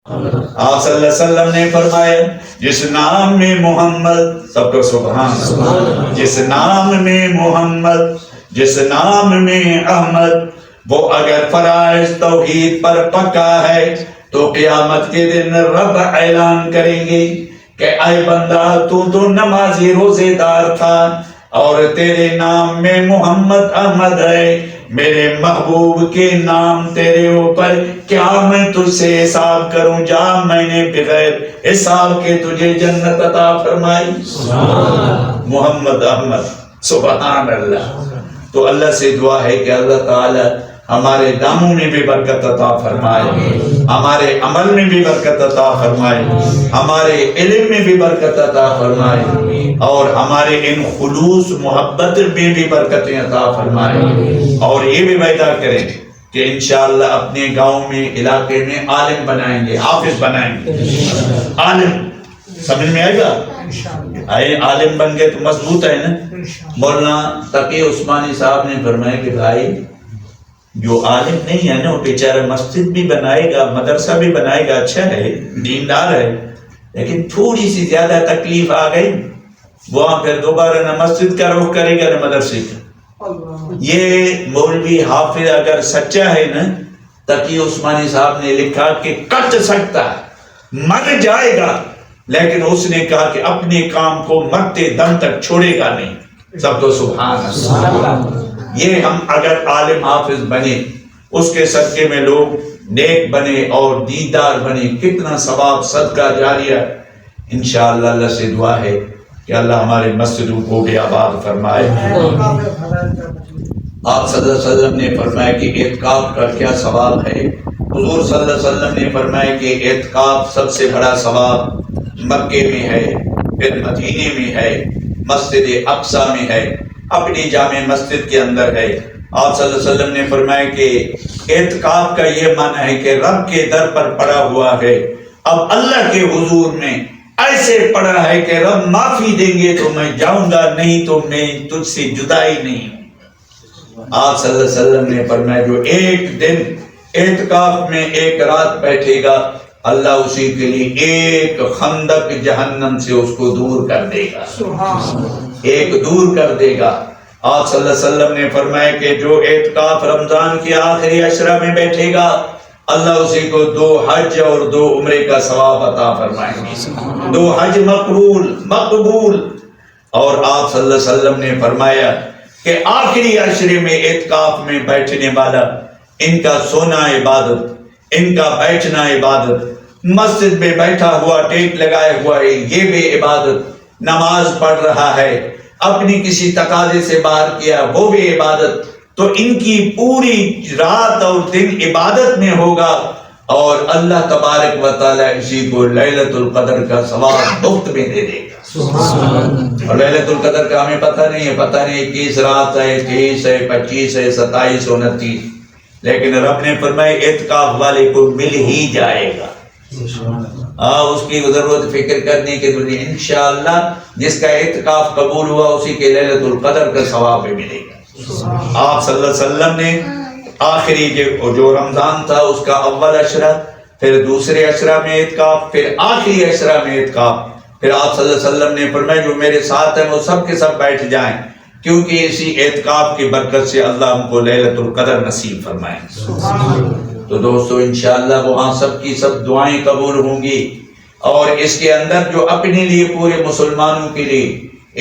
آپ صلی اللہ علیہ وسلم نے فرمایا جس نام میں محمد، سب کو سبحان اللہ، جس نام میں محمد، جس نام میں احمد، وہ اگر فرائض توحید پر پکا ہے تو قیامت کے دن رب اعلان کریں گے کہ اے بندہ تو نمازی روزے دار تھا اور تیرے نام میں محمد احمد ہے، میرے محبوب کے نام تیرے اوپر، کیا میں تجھ سے حساب کروں؟ جا، میں نے بغیر حساب کے تجھے جنت عطا فرمائی۔ محمد احمد، سبحان اللہ۔ تو اللہ سے دعا ہے کہ اللہ تعالی ہمارے ناموں میں بھی برکت عطا فرمائے، ہمارے عمل میں بھی برکت عطا فرمائے، ہمارے علم میں بھی برکت عطا فرمائے، اور ہمارے ان خلوص محبت میں بھی برکتیں عطا فرمائے، اور یہ بھی وعدہ کریں کہ انشاءاللہ اپنے گاؤں میں، علاقے میں عالم بنائیں گے، حافظ بنائیں گے۔ عالم سمجھ میں آئے گا؟ آئے عالم بن گئے تو مضبوط ہے نا۔ مولانا تقی عثمانی صاحب نے فرمایا کہ بھائی جو عالم نہیں ہے نا وہ بیچارہ مسجد بھی بنائے گا، مدرسہ بھی بنائے گا، اچھا ہے، دیندار ہے، لیکن تھوڑی سی زیادہ تکلیف آ گئی، وہاں پھر دوبارہ نہ مسجد کا رخ کرے گا نہ مدرسے کا۔ یہ مولوی حافظ اگر سچا ہے نا، تقی عثمانی صاحب نے لکھا کہ کٹ سکتا ہے، مر جائے گا، لیکن اس نے کہا کہ اپنے کام کو مرتے دم تک چھوڑے گا نہیں۔ سب تو سبحان اللہ۔ یہ ہم اگر عالم حافظ بنے، اس کے صدقے میں لوگ نیک بنے اور دیندار بنے، کتنا ثواب صدقہ جاریہ۔ انشاءاللہ اللہ سے دعا ہے کہ اللہ ہمارے مسجدوں کو بھی آباد فرمائے۔ آپ صلی اللہ علیہ وسلم نے فرمایا کہ اعتکاف کا کیا ثواب ہے۔ حضور صلی اللہ علیہ وسلم نے فرمایا کہ اعتکاف سب سے بڑا ثواب مکے میں ہے، پھر مدینے میں ہے، مسجد اقصی میں ہے، اپنی جامع مسجد کے اندر ہے۔ آپ صلی اللہ علیہ وسلم نے فرمایا کہ اعتکاف کا یہ معنی ہے کہ رب کے در پر پڑا ہوا ہے، اب اللہ کے حضور میں ایسے پڑا ہے کہ رب معافی دیں گے تو میں جاؤں گا، نہیں تو میں تجھ سے جدائی نہیں ہوں۔ آپ صلی اللہ علیہ وسلم نے فرمایا جو ایک دن اعتکاف میں ایک رات بیٹھے گا، اللہ اسی کے لیے ایک خندق جہنم سے اس کو دور کر دے گا، ایک دور کر دے گا۔ آپ صلی اللہ علیہ وسلم نے فرمایا کہ جو اعتکاف رمضان کے آخری عشرہ میں بیٹھے گا، اللہ اسی کو 2 حج اور 2 عمرے کا ثواب عطا فرمائیں گے، 2 حج مقبول۔ اور آپ صلی اللہ علیہ وسلم نے فرمایا کہ آخری عشرے میں اعتکاف میں بیٹھنے والا، ان کا سونا عبادت، ان کا بیٹھنا عبادت، مسجد میں بیٹھا ہوا ٹینٹ لگائے ہوا ہے یہ بھی عبادت، نماز پڑھ رہا ہے، اپنی کسی تقاضے سے باہر کیا وہ بھی عبادت، تو ان کی پوری رات اور دن عبادت میں ہوگا، اور اللہ تبارک و تعالی اسی کو لیلۃ القدر کا ثواب مفت میں دے دے گا۔ اور لیلۃ القدر کا ہمیں پتہ نہیں ہے، پتہ نہیں 21 رات ہے، 23 ہے، 25 ہے، 27 29، لیکن رب نے فرمایا اعتکاف والے کو مل ہی جائے گا۔ اس کی ضرورت فکر کرنے کے لیے انشاءاللہ جس کا اعتکاف قبول ہوا اسی کے لیلۃ القدر کا ثواب بھی ملے گا۔ آپ صلی اللہ علیہ وسلم نے آخری جو رمضان تھا اس کا اول عشرہ، پھر دوسرے عشرہ میں اعتکاف، پھر آخری عشرہ میں اعتکاف، پھر آپ صلی اللہ علیہ وسلم نے فرمایا جو میرے ساتھ ہیں وہ سب کے سب بیٹھ جائیں، کیونکہ اسی اعتکاف کی برکت سے اللہ ہم کو لیلۃ القدر نصیب فرمائے۔ تو دوستو انشاءاللہ وہاں سب کی سب دعائیں قبول ہوں گی، اور اس کے اندر جو اپنے لیے پورے مسلمانوں کے لیے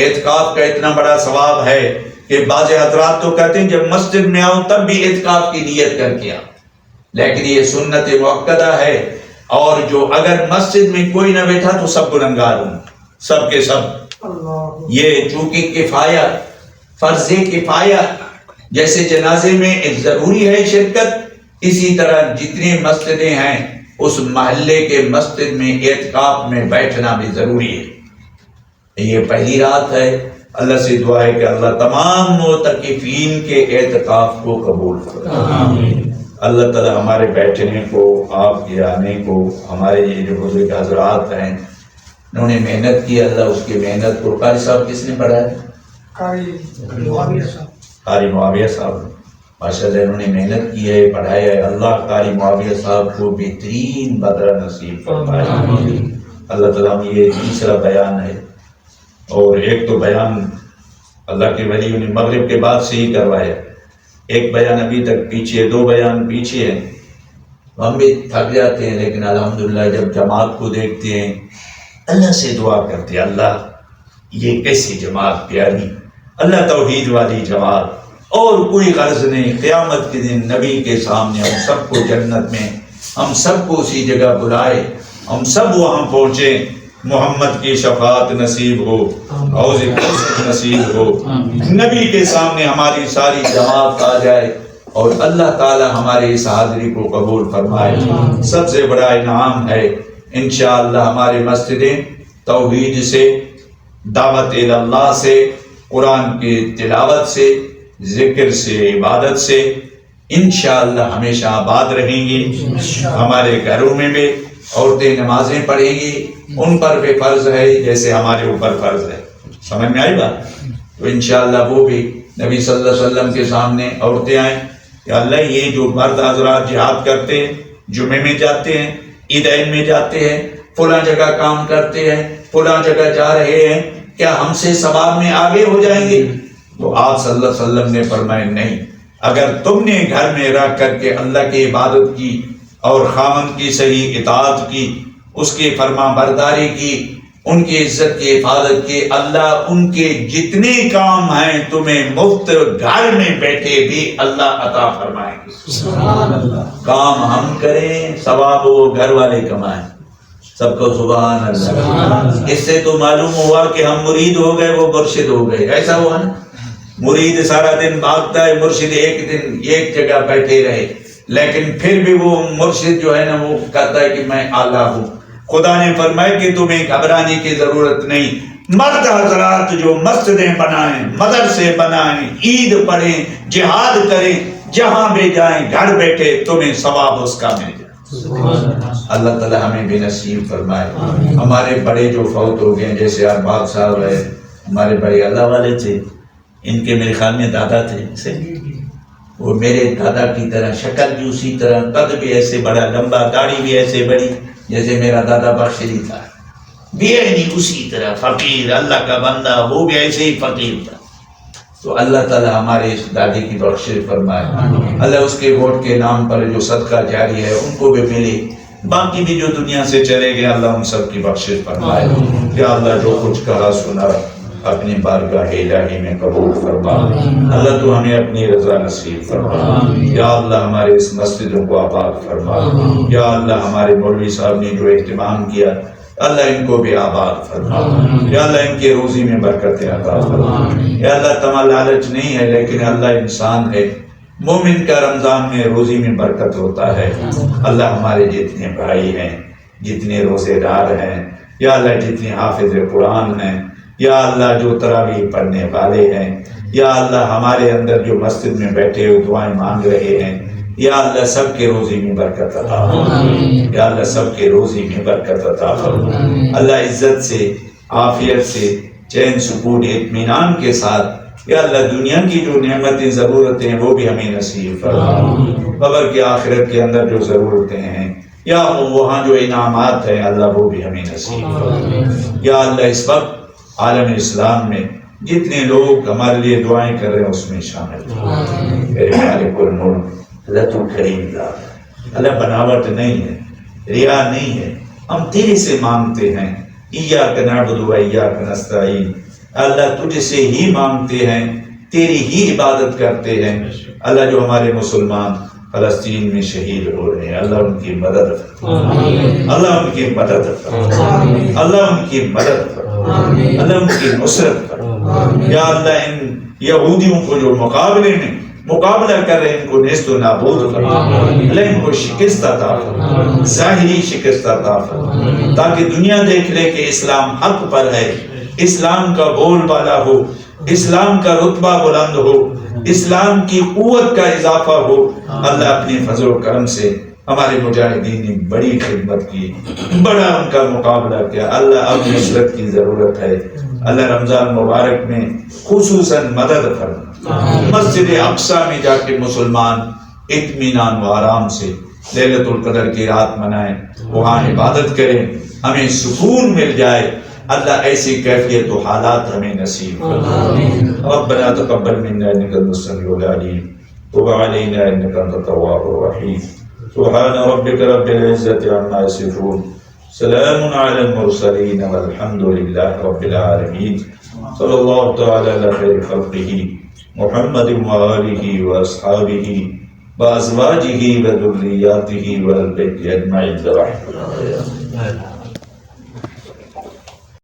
اعتکاف کا اتنا بڑا ثواب ہے کہ بعض حضرات تو کہتے ہیں جب مسجد میں آؤں تب بھی اعتکاف کی نیت کر کے آؤں، لیکن یہ سنت مؤکدہ ہے، اور جو اگر مسجد میں کوئی نہ بیٹھا تو سب گنہگار ہوں، سب کے سب۔ یہ چونکہ کفایہ، فرض کفایہ، جیسے جنازے میں ضروری ہے شرکت، اسی طرح جتنی مسجدیں ہیں اس محلے کے مسجد میں اعتکاف میں بیٹھنا بھی ضروری ہے۔ یہ پہلی رات ہے، اللہ سے دعا ہے کہ اللہ تمام معتکفین کے اعتکاف کو قبول کرے۔ اللہ تعالی ہمارے بیٹھنے کو، آپ کے آنے کو، ہمارے یہ جو بزرگ حضرات ہیں انہوں نے محنت کی، اللہ اس کی محنت کو، قاری صاحب کس نے پڑھا ہے؟ قاری معاویہ صاحب۔ ماشاءاللہ انہوں نے محنت کی ہے، پڑھایا ہے. اللہ قاری معاویہ صاحب کو بہترین بدرہ نصیب فرمائے. اللہ تعالیٰ میں یہ تیسرا بیان ہے، اور ایک تو بیان اللہ کے ولیوں نے مغرب کے بعد سے ہی کروایا، ایک بیان ابھی تک پیچھے، 2 بیان پیچھے ہیں. ہم بھی تھک جاتے ہیں، لیکن الحمدللہ جب جماعت کو دیکھتے ہیں اللہ سے دعا کرتے ہیں، اللہ یہ کیسی جماعت پیاری، اللہ توحید والی جماعت، اور کوئی غرض نہیں. قیامت کے دن نبی کے سامنے ہم سب کو جنت میں، ہم سب کو اسی جگہ بلائے، ہم سب وہاں پہنچے، محمد کی شفاعت نصیب ہو، حوض کوثر نصیب ہو، نبی کے سامنے ہماری ساری جماعت آ جائے، اور اللہ تعالی ہمارے اس حاضری کو قبول فرمائے. سب سے بڑا انعام ہے انشاءاللہ ہمارے مسجدیں توحید سے، دعوت اللہ سے، قرآن کی تلاوت سے، ذکر سے، عبادت سے انشاءاللہ ہمیشہ آباد رہیں گی. ہمارے گھروں میں بھی عورتیں نمازیں پڑھیں گی، ان پر بھی فرض ہے جیسے ہمارے اوپر فرض ہے. سمجھ میں آئی بات؟ تو انشاءاللہ وہ بھی نبی صلی اللہ علیہ وسلم کے سامنے عورتیں آئیں کہ اللہ یہ جو مرد حضرات جہاد کرتے ہیں، جمعے میں جاتے ہیں، عیدین میں جاتے ہیں، فلاں جگہ کام کرتے ہیں، فلاں جگہ جا رہے ہیں، کیا ہم سے ثواب میں آگے ہو جائیں گے؟ تو آپ صلی اللہ علیہ وسلم نے فرمایا نہیں، اگر تم نے گھر میں رہ کر کے اللہ کی عبادت کی اور خامن کی صحیح اطاعت کی، اس کی فرما برداری کی، ان کی عزت کی حفاظت کی، اللہ ان کے جتنے کام ہیں تمہیں مفت گھر میں بیٹھے بھی اللہ عطا فرمائیں گے. سبحان اللہ. کام ہم کریں، ثواب وہ گھر والے کمائیں. سب کو سبحان اللہ. اس سے تو معلوم ہوا کہ ہم مرید ہو گئے، وہ مرشد ہو گئے. ایسا ہوا نا، مرید سارا دن بھاگتا ہے، مرشد ایک دن ایک جگہ بیٹھے رہے، لیکن پھر بھی وہ مرشد جو ہے نا وہ کہتا ہے کہ میں اعلیٰ ہوں. خدا نے فرمایا کہ تمہیں گھبرانے کی ضرورت نہیں. مرد حضرات جو مسجدیں بنائیں، مدرسے بنائیں، عید پڑھیں، جہاد کریں، جہاں بھی جائیں گھر بیٹھے تمہیں ثواب اس کا مل جائے. اللہ تعالیٰ ہمیں بھی نصیب فرمائے. ہمارے بڑے جو فوت ہو گئے جیسے ارباب صاحب ہے، ہمارے بڑے اللہ والے تھے، ان کے میرے خیال میں دادا تھے، وہ میرے دادا کی طرح، شکل بھی اسی طرح، قد بھی ایسے بڑا لمبا، داڑھی بھی ایسے بڑی جیسے میرا دادا بخش علی تھا، بھی نہیں اسی طرح فقیر، اللہ کا بندہ، وہ بھی ایسے ہی فقیر تھا. تو اللہ تعالیٰ ہمارے اس دادی کی بخش فرمائے. اللہ اس کے ووٹ کے نام پر جو صدقہ جاری ہے ان کو بھی ملے، باقی بھی جو دنیا سے چلے گئے اللہ ان سب کی بخش فرمائے. یا اللہ جو کچھ کہا سنا اپنی بارگاہ الہی میں قبول فرما. اللہ تو ہمیں اپنی رضا نصیب فرما. یا اللہ ہمارے اس مسجدوں کو آباد فرما. یا اللہ ہمارے مولوی صاحب نے جو اہتمام کیا اللہ ان کو بھی آباد فرما. یا اللہ ان کے روزی میں برکت عطا فرما. یا اللہ تمہارا لالچ نہیں ہے لیکن اللہ انسان ہے، مومن کا رمضان میں روزی میں برکت ہوتا ہے. اللہ ہمارے جتنے بھائی ہیں، جتنے روزے دار ہیں، یا اللہ جتنے حافظ قرآن ہیں، یا اللہ جو تراویح پڑھنے والے ہیں، یا اللہ ہمارے اندر جو مسجد میں بیٹھے ہوئے دعائیں مانگ رہے ہیں، یا اللہ سب کے روزی میں برکت عطا فرما. یا اللہ سب کے روزی میں برکت عطا فرما. اللہ عزت سے، عافیت سے، چین سکون اطمینان کے ساتھ یا اللہ دنیا کی جو نعمتیں ضرورتیں ہیں وہ بھی ہمیں نصیب فرما. قبر کے آخرت کے اندر جو ضرورتیں ہیں یا وہاں جو انعامات ہیں اللہ وہ بھی ہمیں نصیب فرما. یا اللہ اس وقت عالم اسلام میں جتنے لوگ ہمارے لیے دعائیں کر رہے ہیں اس میں شامل ہیں. میرے مالک الملک اللہ تو کریم ذات، اللہ بناوٹ نہیں ہے، ریا نہیں ہے، ہم تیرے سے مانگتے ہیں. ایاک نعبد و ایاک نستعین، اللہ تجھ سے ہی مانگتے ہیں، تیری ہی عبادت کرتے ہیں. اللہ جو ہمارے مسلمان فلسطین میں شہید ہو رہے ہیں اللہ ان کی مدد فرما. اللہ ان کی مدد فرما. اللہ ان کی مدد فرما. اللہ ان کی نصرت فرما. یا اللہ ان یہودیوں کو جو مقابلے میں مقابلہ کر رہے ہیں ان کو نیست و نابود فرما. اللہ ان کو شکست عطا فرما، ظاہری شکست عطا فرما، تاکہ دنیا دیکھ لے کہ اسلام حق پر ہے، اسلام کا بول بالا ہو، اسلام کا رتبہ بلند ہو، اسلام کی قوت کا اضافہ ہو. اللہ اپنے فضل و کرم سے ہمارے مجاہدین نے بڑی خدمت کی، بڑا ان کا مقابلہ کیا. اللہ اب نصرت کی ضرورت ہے. اللہ رمضان مبارک میں خصوصاً مدد فرما. مسجد اقصیٰ میں جا کے مسلمان اطمینان و آرام سے لیلۃ القدر کی رات منائیں، وہاں عبادت کریں، ہمیں سکون مل جائے۔ اللہ ایسی کیفیت و حالات ہمیں نصیب فرمائے۔ ربنا تقبل منا انك انت السميع العليم وتب علينا انك انت التواب الرحيم سبحان ربك رب العزة عما يصفون سلام على المرسلين والحمد لله رب العالمين صلى الله تعالى على خير خلقه محمد وآله وأصحابه وأزواجه وذرياته والبيت أجمعين برحمته.